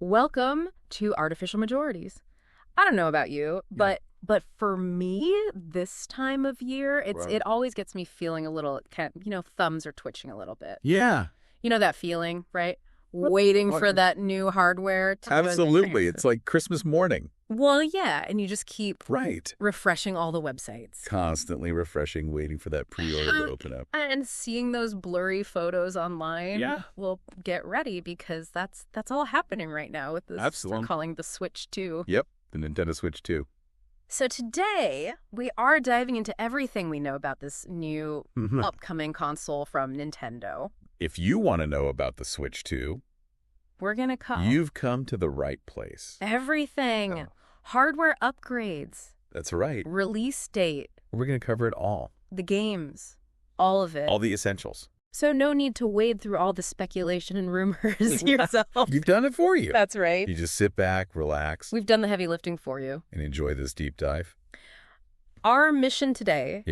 Welcome to Artificial Majorities. I don't know about you, but for me, this time of year, it always gets me feeling a little, thumbs are twitching a little bit. Yeah. You know that feeling, right? Waiting for that new hardware to Absolutely. It's like Christmas morning. Well, yeah, and you just keep refreshing all the websites. Constantly refreshing, waiting for that pre-order to open up. And seeing those blurry photos online. Yeah. Well, get ready because that's all happening right now with this. Absolutely. We're calling the Switch 2. Yep, the Nintendo Switch 2. So today, we are diving into everything we know about this new upcoming console from Nintendo. If you want to know about the Switch 2, we're going to come. You've come to the right place. Everything. Oh. Hardware upgrades. That's right. Release date. We're going to cover it all. The games. All of it. All the essentials. So no need to wade through all the speculation and rumors yourself. You've done it for you. That's right. You just sit back, relax. We've done the heavy lifting for you. And enjoy this deep dive. Our mission today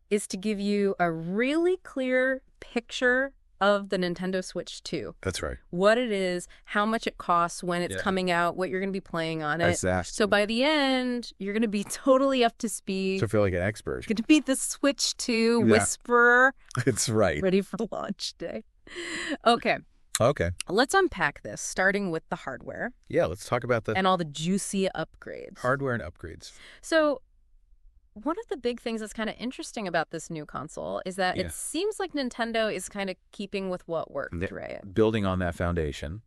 is to give you a really clear picture of the Nintendo Switch 2. That's right. What it is, how much it costs, when it's coming out, what you're going to be playing on it. Exactly. So by the end, you're going to be totally up to speed. So feel like an expert. You're going to be the Switch 2 whisperer. That's right. Ready for launch day. Okay. Let's unpack this, starting with the hardware. Yeah, let's talk about and all the juicy upgrades. Hardware and upgrades. So one of the big things that's kind of interesting about this new console is that it seems like Nintendo is kind of keeping with what worked, right? Building on that foundation.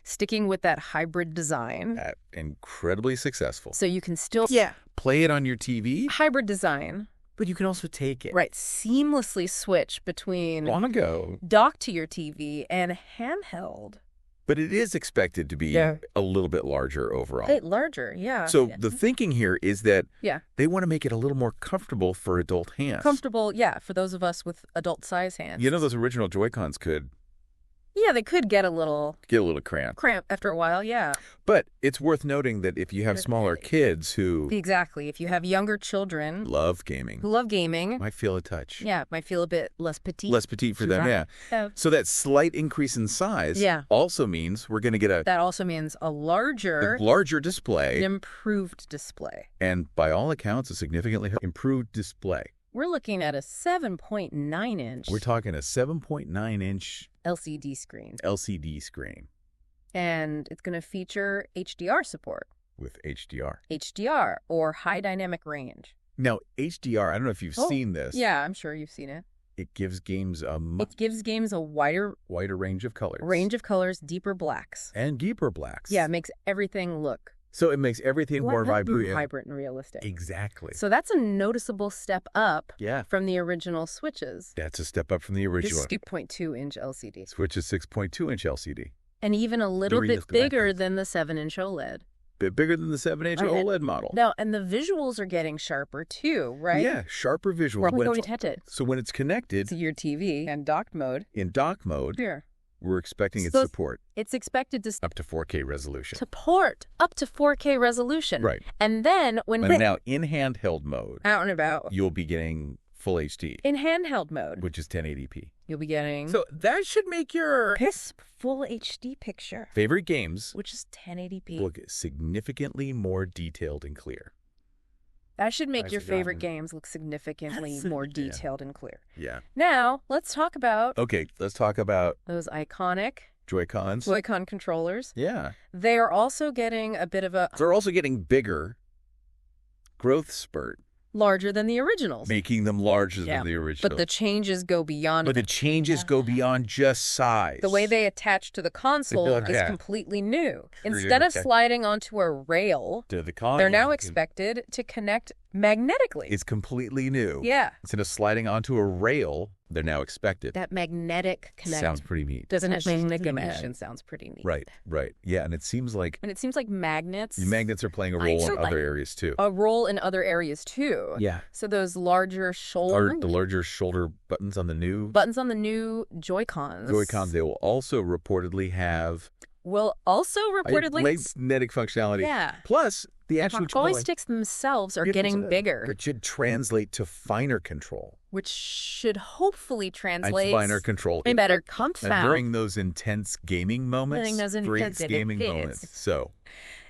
Sticking with that hybrid design. Incredibly successful. So you can still play it on your TV. Hybrid design. But you can also take it. Right. Seamlessly switch between dock to your TV and handheld. But it is expected to be a little bit larger overall. A bit larger, yeah. So the thinking here is that they want to make it a little more comfortable for adult hands. Comfortable, for those of us with adult-size hands. You know, those original Joy-Cons could... Yeah, they could get a little cramp. Cramp after a while, yeah. But it's worth noting that if you have smaller kids who... Exactly. If you have younger children... Who love gaming. Might feel a touch. Yeah, might feel a bit less petite. Less petite for them, yeah. So that slight increase in size also means we're going to get a... That also means a larger display. An improved display. And by all accounts, a significantly improved display. We're looking at a 7.9-inch. We're talking a 7.9-inch... LCD screen. And it's going to feature HDR support. With HDR. HDR, or high dynamic range. Now, HDR, I don't know if you've seen this. Yeah, I'm sure you've seen it. It gives games a wider range of colors. Deeper blacks. And deeper blacks. Yeah, it makes everything look... So it makes everything more vibrant and realistic. Exactly. So that's a noticeable step up from the original Switches. That's a step up from the original. This 6.2-inch LCD. Switch is 6.2-inch LCD. And even a little bit bigger than the 7-inch OLED. Bit bigger than the 7-inch OLED model. No, and the visuals are getting sharper too, right? Yeah, sharper visuals. So when it's connected to your TV and docked mode. In dock mode. We're expecting its support. It's expected to... Up to 4K resolution. Support up to 4K resolution. Right. And then when... But now in handheld mode... Out and about. You'll be getting full HD. In handheld mode. Which is 1080p. You'll be getting... So that should make your... crisp full HD picture. Favorite games... Which is 1080p. Look significantly more detailed and clear. That should make your favorite games look significantly more detailed and clear. Yeah. Now, let's talk about... Okay, let's talk about... those iconic... Joy-Cons. Joy-Con controllers. Yeah. They are also getting a bit of a... They're also getting bigger. Growth spurt. Larger than the originals. Making them larger than the originals. But the changes go beyond... But the changes go beyond just size. The way they attach to the console is completely new. Instead of sliding onto a rail, they're now expected to connect magnetically. It's completely new. Yeah. Instead of sliding onto a rail, they're now expected. That magnetic connection. Sounds pretty neat. Doesn't it? Magnetic connection sounds pretty neat. Right. Yeah, and it seems like... And it seems like magnets... Magnets are playing a role in other areas, too. A role in other areas, too. Yeah. So those larger shoulder... The larger shoulder buttons on the new... Buttons on the new Joy-Cons. Joy-Cons, they will also reportedly have... magnetic functionality. Yeah. Plus, the actual joysticks themselves are getting bigger. It should translate to finer control. which should hopefully translate finer control. in better comfort. During those intense gaming moments. So.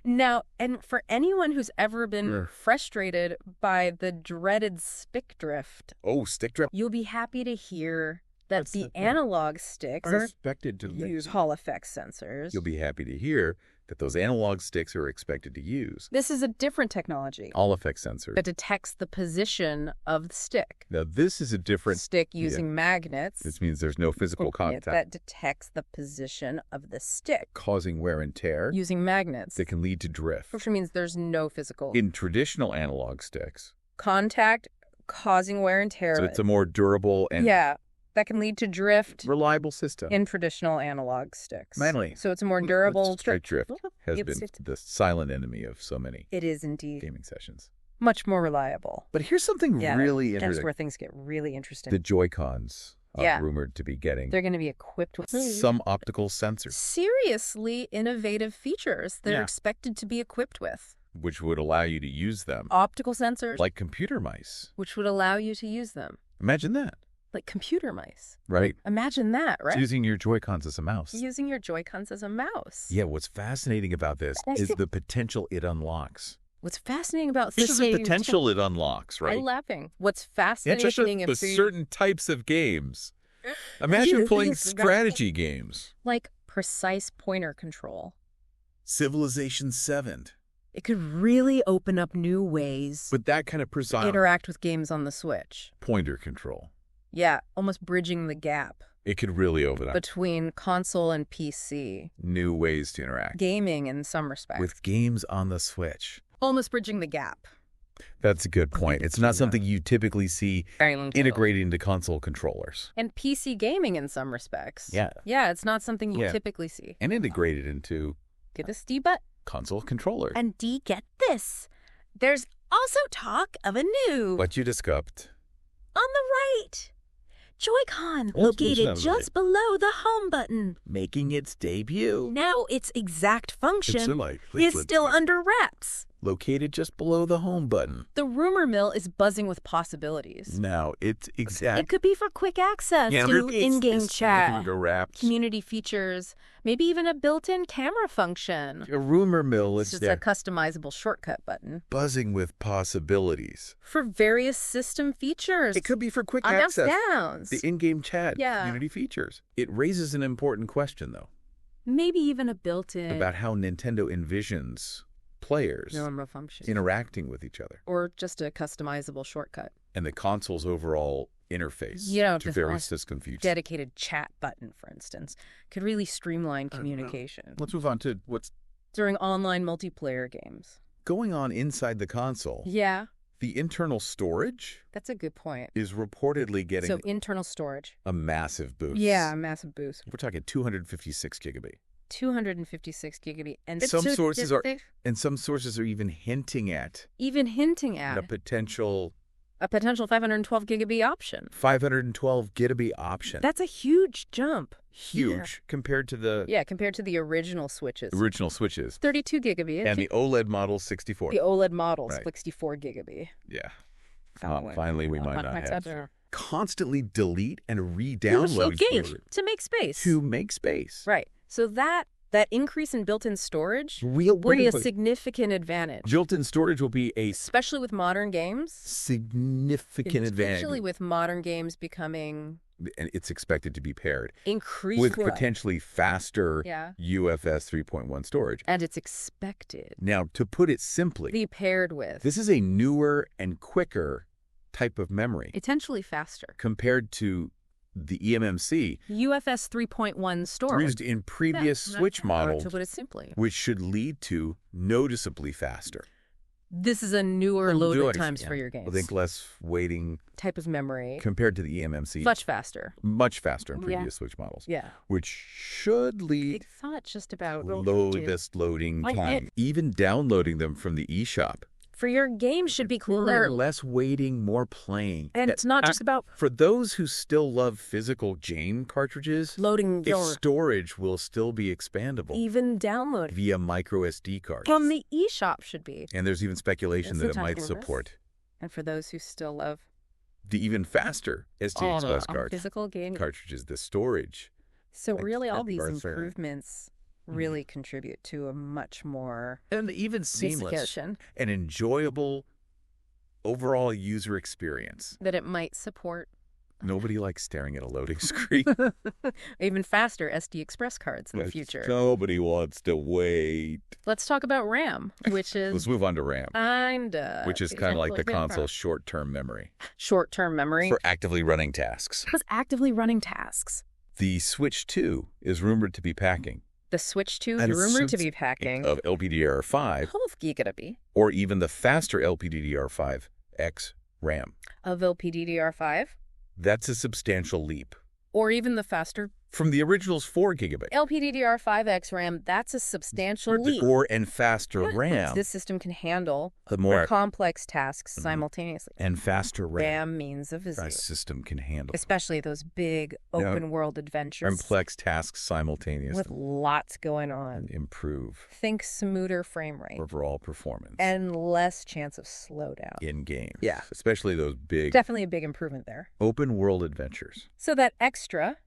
Now, and for anyone who's ever been frustrated by the dreaded stick drift. Oh, stick drift. You'll be happy to hear that the analog sticks are expected to use Hall effect sensors. You'll be happy to hear that those analog sticks are expected to use. This is a different technology. Hall effect sensors. That detects the position of the stick. Now, this is a different stick using magnets. This means there's no physical contact. That detects the position of the stick. Causing wear and tear. Using magnets. That can lead to drift. Which means there's no physical. In traditional analog sticks. Contact causing wear and tear. So it's a more durable and... Yeah. That can lead to drift. Reliable system. In traditional analog sticks. Finally. So it's a more durable... Straight drift has been the silent enemy of so many... It is indeed. ...gaming sessions. Much more reliable. But here's something really interesting. That's where things get really interesting. The Joy-Cons are rumored to be getting... They're going to be equipped with... some optical sensors. Seriously innovative features that are expected to be equipped with. Which would allow you to use them. Optical sensors. Like computer mice. Which would allow you to use them. Imagine that. Like computer mice. Right. Imagine that, right? It's using your Joy-Cons as a mouse. Using your Joy-Cons as a mouse. Yeah, what's fascinating about this is the potential it unlocks. What's fascinating about this is the potential it unlocks, right? I'm laughing. What's fascinating for certain types of games. Imagine playing strategy games. Like precise pointer control. Civilization 7. It could really open up new ways. With that kind of precise... interact with games on the Switch. Pointer control. Yeah, almost bridging the gap. It could really open up. Between console and PC. New ways to interact. Gaming in some respects. With games on the Switch. Almost bridging the gap. That's a good point. It's not something you typically see integrated into console controllers. And PC gaming in some respects. Yeah. Yeah, it's not something you typically see. And integrated into... Get this, D-Butt? Console controllers. And D, get this. There's also talk of a new... What you discovered. On the right. Joy-Con, located just below the home button. Making its debut. Now its exact function is still under wraps. Located just below the home button. The rumor mill is buzzing with possibilities. Now, it's exact. It could be for quick access to in-game chat, community features, maybe even a built-in camera function. A rumor mill is just a customizable shortcut button. Buzzing with possibilities. For various system features. It could be for quick access. Downs. The in-game chat, community features. It raises an important question, though. Maybe even a built-in... about how Nintendo envisions... players interacting with each other. Or just a customizable shortcut. And the console's overall interface to various system features. Dedicated chat button, for instance, could really streamline communication. Let's move on to what's... during online multiplayer games. Going on inside the console. Yeah. The internal storage... that's a good point. ...is reportedly getting... so internal storage. ...a massive boost. Yeah, a massive boost. We're talking 256 gigabit. 256 gigabit, and some sources are even hinting at a potential 512 gigabit option. 512 gigabit option. That's a huge jump. Huge compared to the original Switches. 32 gigabit. And the OLED model 64. The OLED model 64 gigabit. Yeah. Finally, we might not have. Constantly delete and re-download to make space. Right. So that increase in built-in storage will be a significant advantage. Built-in storage will be especially with modern games. Significant advantage. Especially with modern games becoming... and it's expected to be paired. Increased with potentially faster UFS 3.1 storage. And it's expected. Now, to put it simply... be paired with... this is a newer and quicker type of memory. Potentially faster. Compared to the eMMC. UFS 3.1 storage. Used in previous Switch models. To put it simply. Which should lead to noticeably faster. This is a newer loading times for your games. I think less waiting. Type of memory. Compared to the eMMC. Much faster. Much faster in previous Switch models. Yeah. Which should lead... it's not just about... lowest loading time. Even downloading them from the eShop. For your game should be cooler. Less waiting, more playing. And it's not just about... for those who still love physical game cartridges, loading your... storage will still be expandable. Even download. Via micro SD cards. From the eShop should be. And there's even speculation that it might support. And for those who still love the even faster SD Express cards, physical game cartridges, the storage. So really all these improvements really contribute to a much more and even seamless and enjoyable overall user experience. That it might support. Nobody likes staring at a loading screen. Even faster SD Express cards in the future. Nobody wants to wait. Let's talk about RAM, which is... Let's move on to RAM. Which is kind of like the console's short-term memory. Short-term memory? For actively running tasks. Because actively running tasks. The Switch 2 is rumored to be packing. The Switch 2 is rumored to be packing. Of LPDDR5. Gigabit. Or even the faster LPDDR5X RAM. Of LPDDR5? That's a substantial leap. Or even the faster... From the original's 4 gigabit. LPDDR5X RAM, that's a substantial leap. And faster RAM. This system can handle more complex tasks simultaneously. And faster RAM. RAM means a visit. This system can handle. Especially those big open-world adventures. Complex tasks simultaneously. With lots going on. Improve. Think smoother frame rate. Overall performance. And less chance of slowdown. In games. Yeah. Especially those big... Definitely a big improvement there. Open-world adventures. So that extra...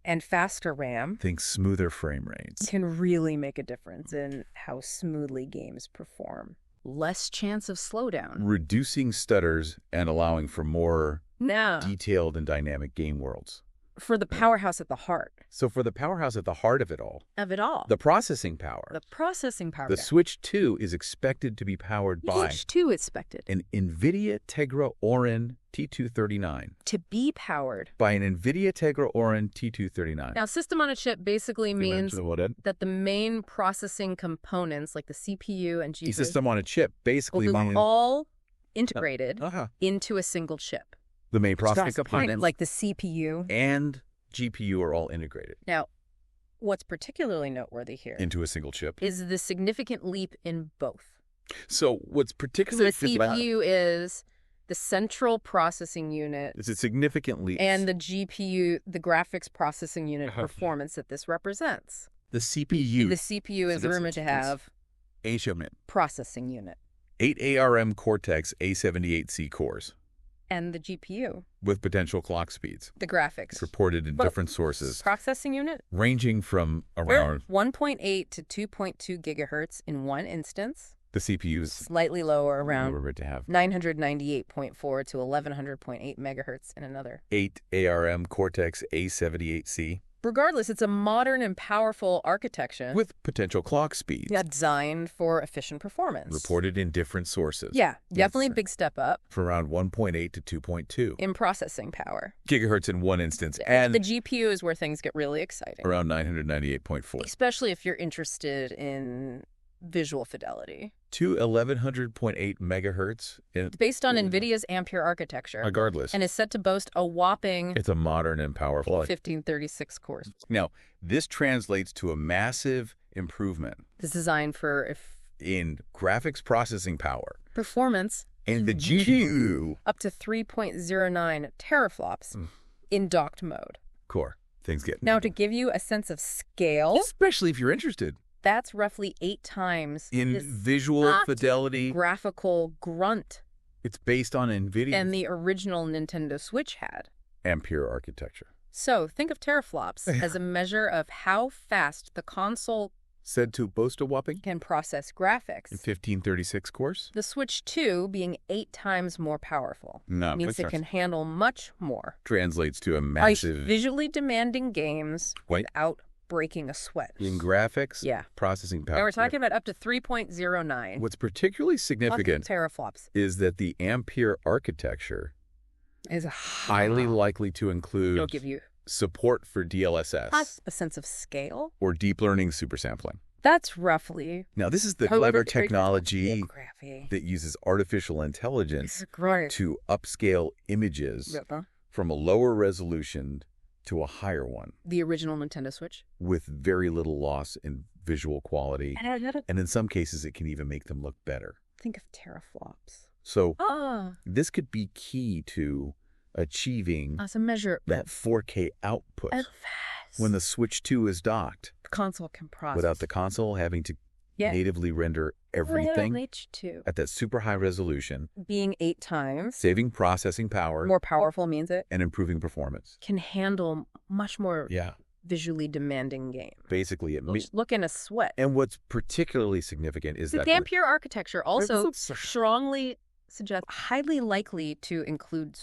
and faster RAM, think smoother frame rates, can really make a difference in how smoothly games perform. Less chance of slowdown. Reducing stutters and allowing for more detailed and dynamic game worlds. For the powerhouse at the heart. So for the powerhouse at the heart of it all. The processing power. The Switch 2 is expected to be powered by... Switch 2 expected. An NVIDIA Tegra Orin T239. To be powered. By an NVIDIA Tegra Orin T239. Now, system on a chip basically means that the main processing components, like the CPU and GPU... System on a chip basically means... all integrated into a single chip. The main processing component, like the CPU and GPU, are all integrated. Now, what's particularly noteworthy here into a single chip is the significant leap in both. So what's particularly the CPU is the central processing unit. It's a significant leap. And the GPU, the graphics processing unit performance that this represents. The CPU. The CPU is rumored to have a processing unit. 8 ARM Cortex A78C cores. And the GPU. With potential clock speeds. The graphics. It's reported in different sources. Processing unit? Ranging from around... 1.8 to 2.2 gigahertz in one instance. The CPU is... Slightly lower, around to have 998.4 to 1100.8 megahertz in another. 8 ARM Cortex A78C. Regardless, it's a modern and powerful architecture. With potential clock speeds. Yeah, designed for efficient performance. Reported in different sources. Yeah, definitely a big step up. From around 1.8 to 2.2. In processing power. Gigahertz in one instance. And the GPU is where things get really exciting. Around 998.4. Especially if you're interested in visual fidelity. To 1100.8 megahertz. It's based on NVIDIA's Ampere architecture. Regardless. And is set to boast a whopping... It's a modern and powerful... 1536 cores. Now, this translates to a massive improvement. This is designed for... in graphics processing power. Performance. And the GPU. Up to 3.09 teraflops in docked mode. Core. Things get... Now, to give you a sense of scale... Especially if you're interested. That's roughly 8 times in visual fidelity, graphical grunt. It's based on NVIDIA and the original Nintendo Switch had. Ampere architecture. So think of teraflops as a measure of how fast the console said to boast a whopping can process graphics. In 1536 cores. The Switch 2 being 8 times more powerful means it can handle much more. Translates to a massive visually demanding games without breaking a sweat. In graphics, processing power. And we're talking about up to 3.09. What's particularly significant teraflops is that the Ampere architecture is highly likely to include it'll give you support for DLSS. Plus a sense of scale. Or deep learning supersampling. That's roughly... Now, this is the clever technology that uses artificial intelligence to upscale images from a lower resolution to a higher one. The original Nintendo Switch? With very little loss in visual quality. And in some cases, it can even make them look better. Think of teraflops. So this could be key to achieving as a measure that 4K output when the Switch 2 is docked. The console can process. Without the console having to natively render everything H2. at that super high resolution. Being 8 times. Saving processing power. More powerful means it. And improving performance. Can handle much more visually demanding games. Basically, it means look in a sweat. And what's particularly significant is that the Ampere architecture also strongly suggests highly likely to include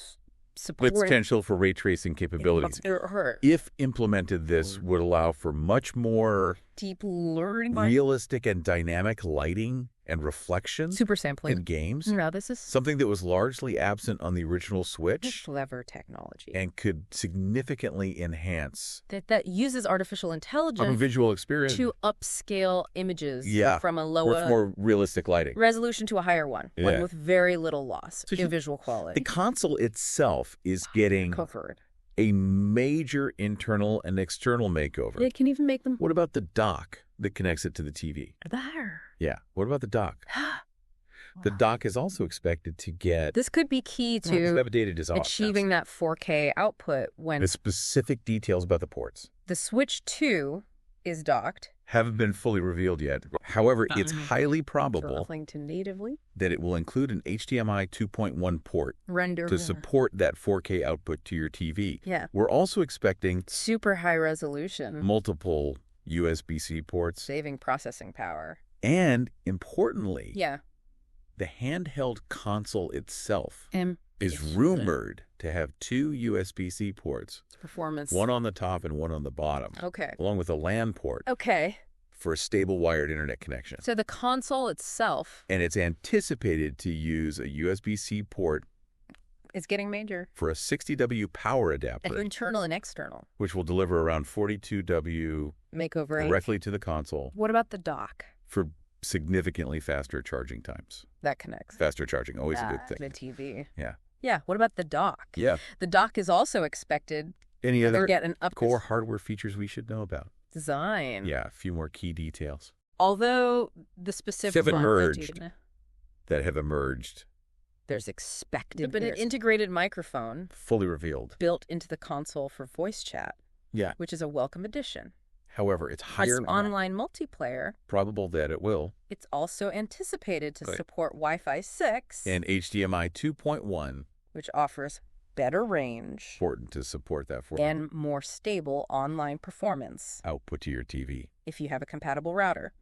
support. With potential for ray tracing capabilities. If implemented, this would allow for much more deep learning, realistic and dynamic lighting and reflection super sampling in games. No, this is something that was largely absent on the original Switch. Clever technology. And could significantly enhance that uses artificial intelligence visual experience to upscale images from a lower with more realistic lighting resolution to a higher one with very little loss in visual quality. The console itself is getting a major internal and external makeover. It can even make them. What about the dock that connects it to the TV? There. Yeah. What about the dock? The dock is also expected to get... This could be key to achieving that 4K output when... The specific details about the ports. The Switch 2 is docked. Haven't been fully revealed yet. However, it's highly probable that it will include an HDMI 2.1 port to support that 4K output to your TV. Yeah. We're also expecting... super high resolution. Multiple USB-C ports. Saving processing power. And, importantly... Yeah. The handheld console itself is rumored to have 2 USB-C ports. Performance. One on the top and one on the bottom. Okay. Along with a LAN port. Okay. For a stable wired internet connection. So the console itself... And it's anticipated to use a USB-C port... It's getting major. For a 60W power adapter. Internal and external. Which will deliver around 42W... Makeover directly to the console. What about the dock? For significantly faster charging times. That connects. Faster charging, always a good thing. The TV. Yeah. Yeah. What about the dock? Yeah. The dock is also expected Any other get an core hardware features we should know about? Design. Yeah, a few more key details. Although the specific that have emerged. There's expected. But an integrated microphone. Fully revealed. Built into the console for voice chat. Yeah. Which is a welcome addition. However, it's higher online multiplayer. Probable that it will. It's also anticipated to support Wi-Fi 6 and HDMI 2.1, which offers better range. Important to support that and more stable online performance. Output to your TV. If you have a compatible router.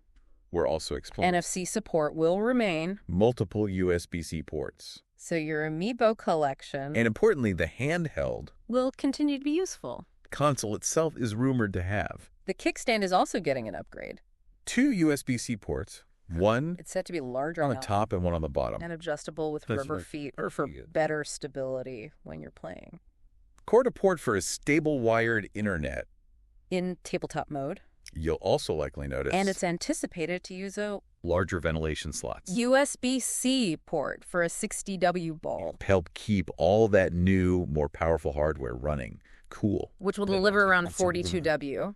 We're also exploring. NFC support will remain. Multiple USB-C ports. So your Amiibo collection. And importantly, the handheld will continue to be useful. Console itself is rumored to have. The kickstand is also getting an upgrade. 2 USB-C ports. One it's set to be larger on the top and one on the bottom. And adjustable with rubber feet for better stability when you're playing. Core to port for a stable wired internet. In tabletop mode. You'll also likely notice. And it's anticipated to use a larger ventilation slots. USB-C port for a 60W bulb. Help keep all that new, more powerful hardware running. Cool. Which will deliver around 42W.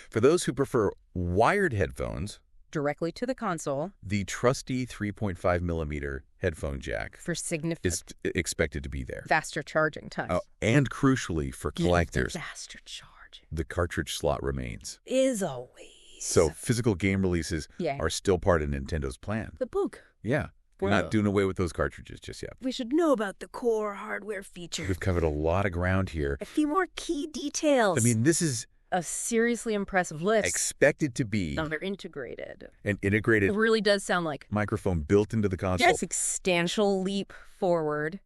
For those who prefer wired headphones, directly to the console, the trusty 3.5mm headphone jack for is expected to be there. Faster charging time. And crucially for collectors, faster charging. The cartridge slot remains. Is always. So physical game releases are still part of Nintendo's plan. The book. Yeah. We're not doing away with those cartridges just yet. We should know about the core hardware features. We've covered a lot of ground here. A few more key details. I mean, this is a seriously impressive list. Expected to be. They're integrated. An integrated. It really does sound like microphone built into the console. Yes, substantial leap forward.